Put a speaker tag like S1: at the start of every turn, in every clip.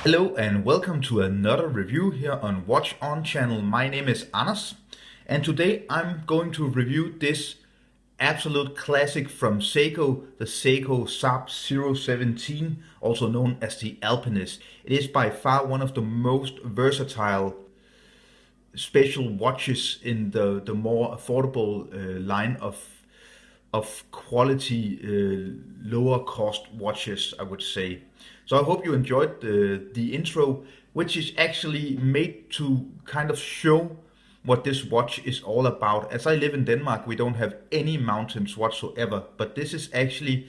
S1: Hello and welcome to another review here on Watch On channel. My name is Anders and today I'm going to review this absolute classic from Seiko, the Seiko Sarb017, also known as the Alpinist. It is by far one of the most versatile special watches in the more affordable line of quality lower cost watches, I would say. So I hope you enjoyed the intro, which is actually made to kind of show what this watch is all about. As I live in Denmark, we don't have any mountains whatsoever, but this is actually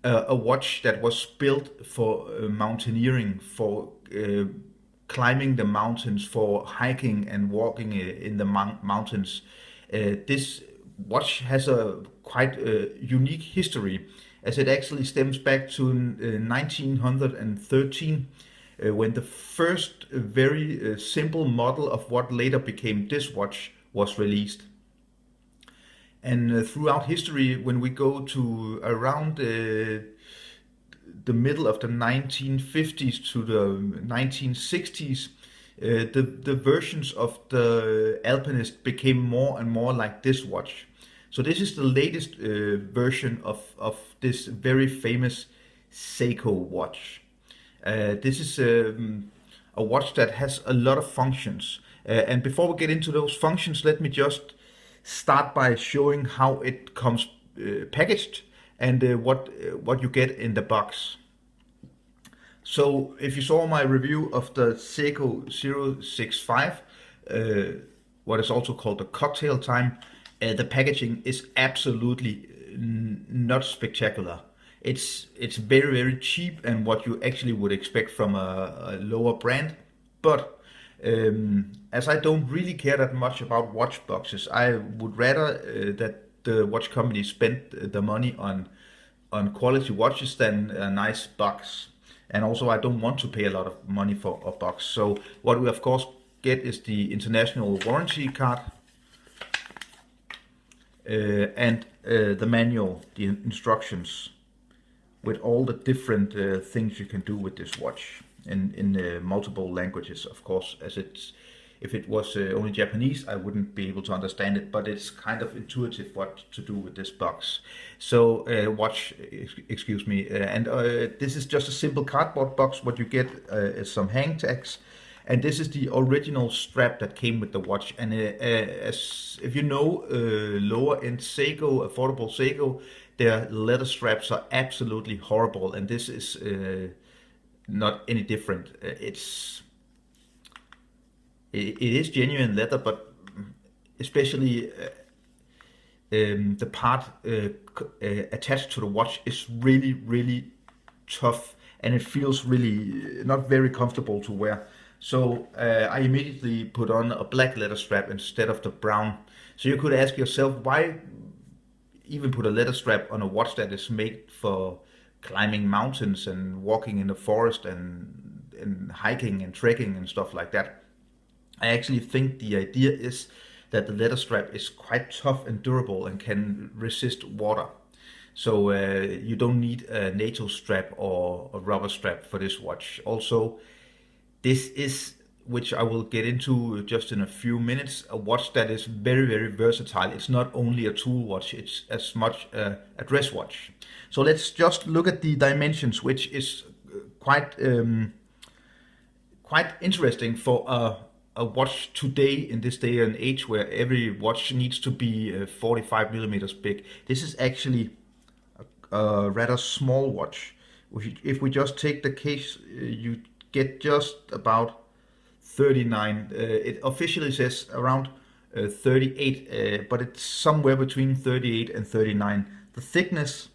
S1: a watch that was built for mountaineering, for climbing the mountains, for hiking and walking in the mountains. This watch has a quite unique history, as it actually stems back to 1913 when the first very simple model of what later became this watch was released. And throughout history, when we go to around the middle of the 1950s to the 1960s, the versions of the Alpinist became more and more like this watch. So this is the latest version of this very famous Seiko watch. This is a watch that has a lot of functions. And before we get into those functions, let me just start by showing how it comes packaged and what you get in the box. So if you saw my review of the Seiko 065, what is also called the cocktail time, the packaging is absolutely not spectacular. It's very cheap and what you actually would expect from a lower brand. But as I don't really care that much about watch boxes, I would rather that the watch company spent the money on quality watches than a nice box. And also I don't want to pay a lot of money for a box. So what we of course get is the international warranty card and the manual, the instructions with all the different things you can do with this watch in multiple languages, of course, as if it was only Japanese, I wouldn't be able to understand it, but it's kind of intuitive what to do with this box. So excuse me, and this is just a simple cardboard box. What you get is some hang tags, and this is the original strap that came with the watch. And as if you know, lower end Seiko, affordable Seiko, their leather straps are absolutely horrible, and this is not any different. It is genuine leather, but especially the part attached to the watch is really tough, and it feels really not very comfortable to wear. So I immediately put on a black leather strap instead of the brown. So you could ask yourself, why even put a leather strap on a watch that is made for climbing mountains and walking in the forest and hiking and trekking and stuff like that? I actually think the idea is that the leather strap is quite tough and durable and can resist water. So you don't need a NATO strap or a rubber strap for this watch. Also, this is, which I will get into just in a few minutes, a watch that is very versatile. It's not only a tool watch, it's as much a dress watch. So let's just look at the dimensions, which is quite interesting for a watch today, in this day and age where every watch needs to be 45 millimeters big. This is actually a rather small watch. If we just take the case, you get just about 39. It officially says around 38, but it's somewhere between 38 and 39. The thickness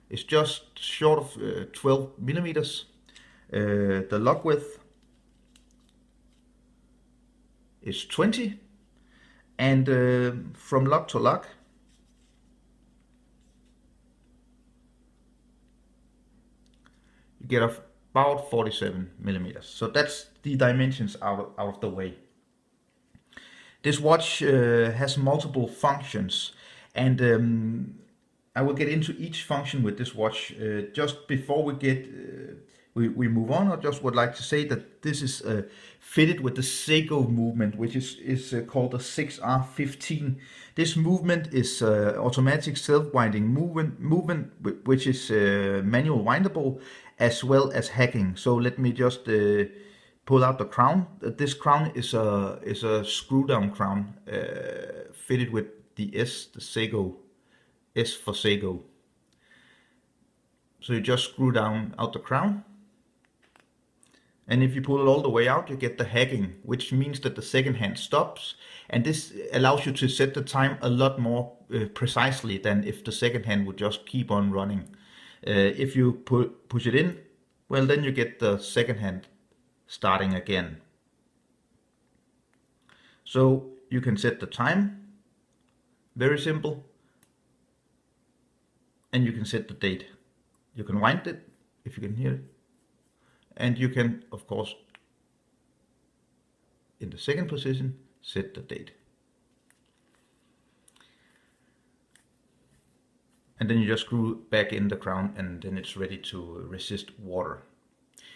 S1: is just short of 12 millimeters. The lug width is 20, and from lug to lug you get about 47 millimeters. So that's the dimensions out of the way. This watch has multiple functions, and I will get into each function with this watch. Just before we move on, I just would like to say that this is fitted with the Seiko movement, which is called the 6R15. This movement is automatic self-winding movement, which is manual windable as well as hacking. So let me just pull out the crown. This crown is a screw down crown fitted with the Seiko S for Seiko. So you just screw down out the crown, and if you pull it all the way out, you get the hacking, which means that the second hand stops, and this allows you to set the time a lot more precisely than if the second hand would just keep on running. If you push it in, well, then you get the second hand starting again. So you can set the time, very simple, and you can set the date. You can wind it, if you can hear it, and you can, of course, in the second position, set the date. And then you just screw back in the crown, and then it's ready to resist water.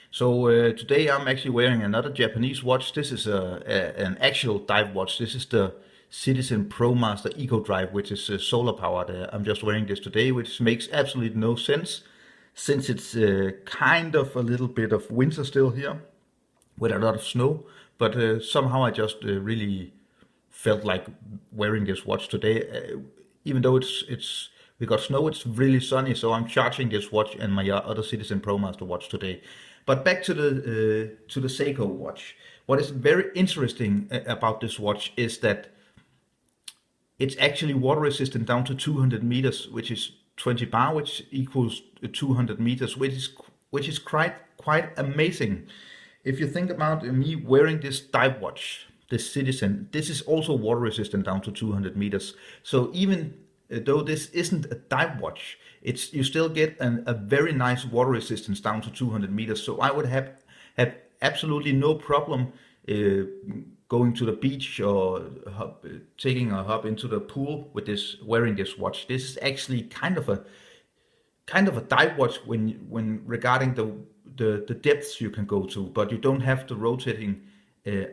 S1: So today I'm actually wearing another Japanese watch. This is an actual dive watch. This is the Citizen ProMaster Eco Drive, which is solar powered. I'm just wearing this today, which makes absolutely no sense, since it's kind of a little bit of winter still here with a lot of snow. But somehow I just really felt like wearing this watch today. Even though we got snow, it's really sunny, so I'm charging this watch and my other Citizen ProMaster watch today. But back to the Seiko watch. What is very interesting about this watch is that it's actually water resistant down to 200 meters, which is 20 bar, which equals 200 meters, which is quite amazing. If you think about me wearing this dive watch, this Citizen, this is also water resistant down to 200 meters. So even though this isn't a dive watch, you still get a very nice water resistance down to 200 meters. So I would have absolutely no problem going to the beach or taking a hop into the pool with wearing this watch. This is actually kind of a dive watch when regarding the depths you can go to, but you don't have the rotating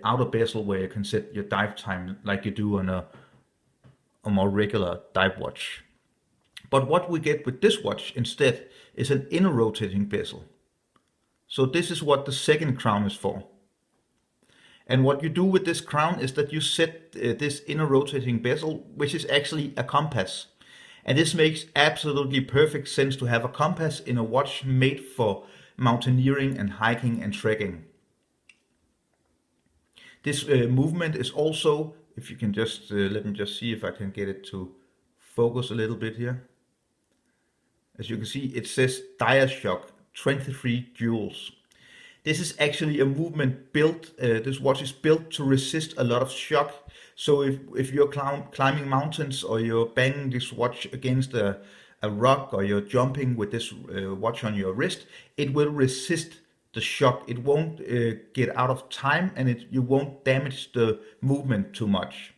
S1: outer bezel where you can set your dive time like you do on a more regular dive watch. But what we get with this watch instead is an inner rotating bezel. So this is what the second crown is for. And what you do with this crown is that you set this inner rotating bezel, which is actually a compass. And this makes absolutely perfect sense to have a compass in a watch made for mountaineering and hiking and trekking. This movement is also, if you can just, let me just see if I can get it to focus a little bit here. As you can see, it says DiaShock 23 joules. This is actually a movement built, this watch is built to resist a lot of shock. So if you're climbing mountains or you're banging this watch against a rock or you're jumping with this watch on your wrist, it will resist the shock. It won't get out of time, and you won't damage the movement too much.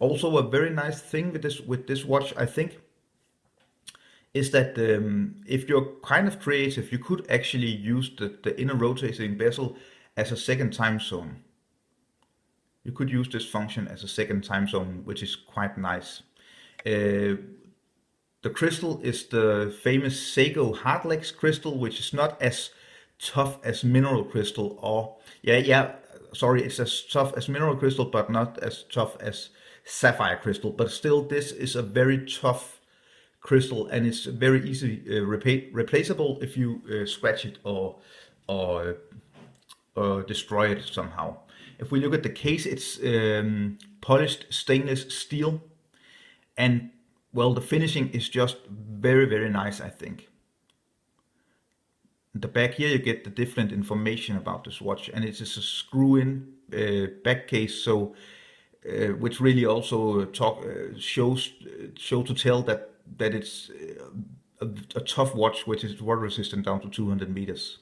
S1: Also, a very nice thing with this watch, I think, is that if you're kind of creative, you could actually use the inner rotating bezel as a second time zone. You could use this function as a second time zone, which is quite nice. The crystal is the famous Seiko HARDLEX crystal, which is not as tough as mineral crystal, or it's as tough as mineral crystal, but not as tough as sapphire crystal. But still, this is a very tough crystal, and it's very easily replaceable if you scratch it or destroy it somehow. If we look at the case, it's polished stainless steel, and well, the finishing is just very, very nice, I think. In the back here you get the different information about this watch, and it is a screw-in back case, so which really also show to tell that it's a tough watch, which is water resistant down to 200 meters.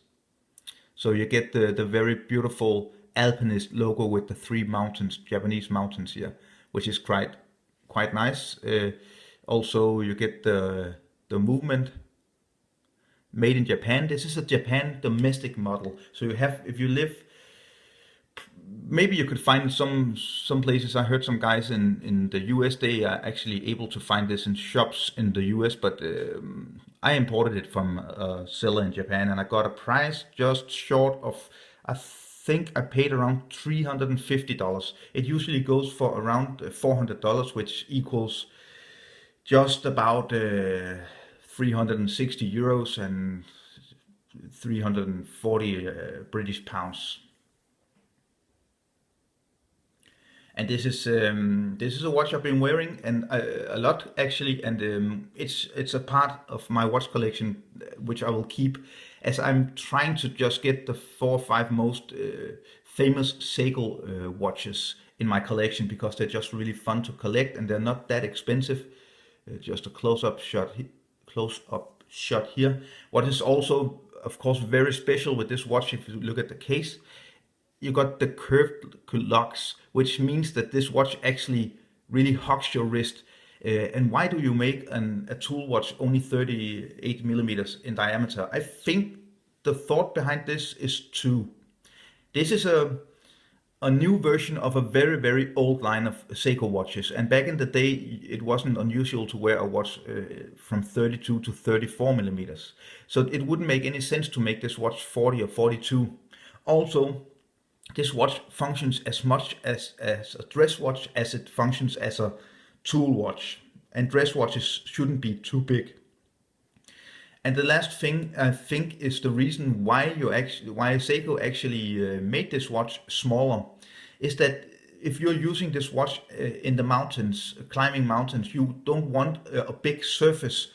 S1: So you get the very beautiful Alpinist logo with the three mountains, Japanese mountains here, which is quite nice. Also you get the movement, made in Japan. This is a Japan domestic model. So you have, if you live, maybe you could find some places. I heard some guys in the US, they are actually able to find this in shops in the US, but I imported it from a seller in Japan, and I got a price just short of, I think I paid around $350. It usually goes for around $400, which equals just about 360 euros and 340 British pounds. And this is a watch I've been wearing and a lot actually, and it's a part of my watch collection which I will keep, as I'm trying to just get the 4 or 5 most famous Seiko watches in my collection, because they're just really fun to collect and they're not that expensive. Just a close-up shot here. What is also, of course, very special with this watch, if you look at the case, you got the curved locks, which means that this watch actually really hugs your wrist. And why do you make a tool watch only 38 millimeters in diameter? I think the thought behind this is this is a new version of a very, very old line of Seiko watches. And back in the day, it wasn't unusual to wear a watch from 32 to 34 millimeters. So it wouldn't make any sense to make this watch 40 or 42. Also, this watch functions as much as a dress watch as it functions as a tool watch. And dress watches shouldn't be too big. And the last thing I think is the reason why Seiko actually made this watch smaller, is that if you're using this watch in the mountains, climbing mountains, you don't want a big surface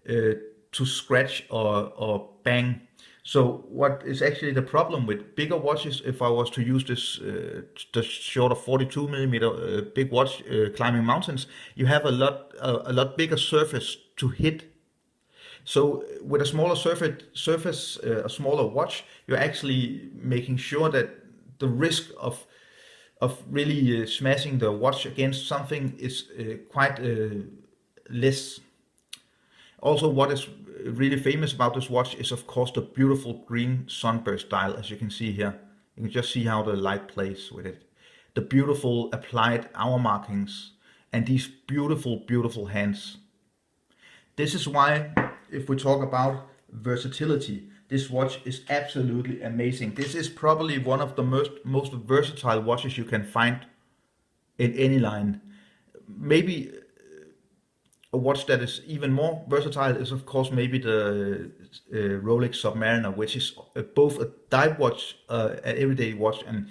S1: to scratch or bang. So what is actually the problem with bigger watches, if I was to use this the shorter 42 millimeter big watch climbing mountains, you have a lot bigger surface to hit. So with a smaller surface, a smaller watch, you're actually making sure that the risk of really smashing the watch against something is quite less. Also, what is really famous about this watch is, of course, the beautiful green sunburst dial, as you can see here. You can just see how the light plays with it. The beautiful applied hour markings and these beautiful, beautiful hands. This is why, if we talk about versatility, this watch is absolutely amazing. This is probably one of the most versatile watches you can find in any line. Maybe a watch that is even more versatile is, of course, maybe the Rolex Submariner, which is both a dive watch, an everyday watch, and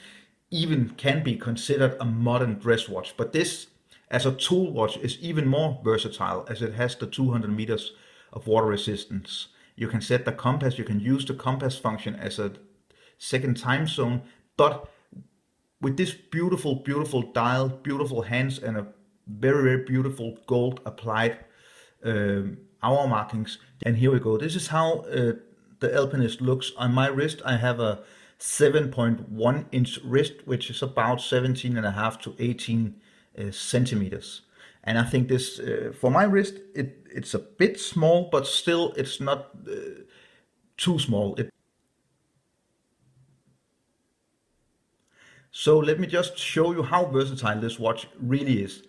S1: even can be considered a modern dress watch. But this, as a tool watch, is even more versatile, as it has the 200 meters of water resistance. You can set the compass, you can use the compass function as a second time zone, but with this beautiful, beautiful dial, beautiful hands, and a very, very beautiful gold applied hour markings. And here we go. This is how the Alpinist looks on my wrist. I have a 7.1 inch wrist, which is about 17.5 to 18 centimeters. And I think this, for my wrist, it's a bit small, but still it's not too small. So let me just show you how versatile this watch really is.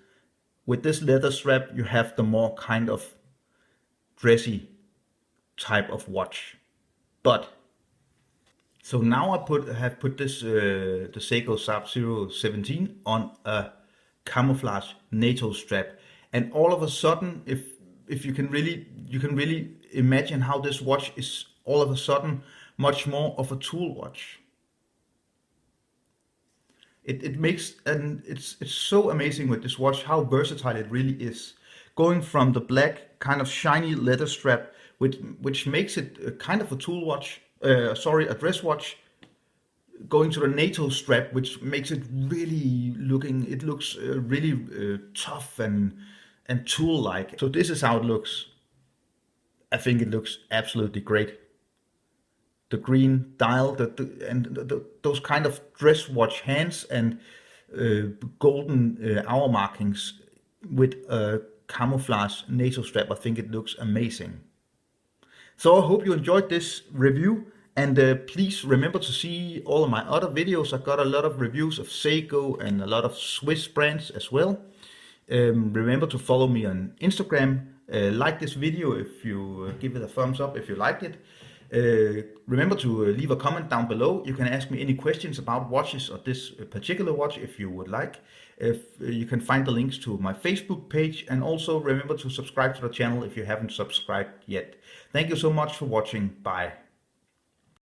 S1: With this leather strap, you have the more kind of dressy type of watch. But, so now I have put this, the Seiko Sarb017 on a camouflage NATO strap, and all of a sudden, if you can really imagine how this watch is all of a sudden much more of a tool watch. It makes, and it's so amazing with this watch how versatile it really is. Going from the black kind of shiny leather strap, which makes it a kind of a tool watch, a dress watch, going to the NATO strap, which makes it really looking, it looks really tough and tool-like. So this is how it looks. I think it looks absolutely great. The green dial, those kind of dress watch hands and golden hour markings with a camouflage NATO strap. I think it looks amazing. So I hope you enjoyed this review, and please remember to see all of my other videos. I got a lot of reviews of Seiko and a lot of Swiss brands as well. Remember to follow me on Instagram. Like this video if you give it a thumbs up if you liked it. Remember to leave a comment down below. You can ask me any questions about watches or this particular watch if you would like. You can find the links to my Facebook page, and also remember to subscribe to the channel if you haven't subscribed yet. Thank you so much for watching. Bye.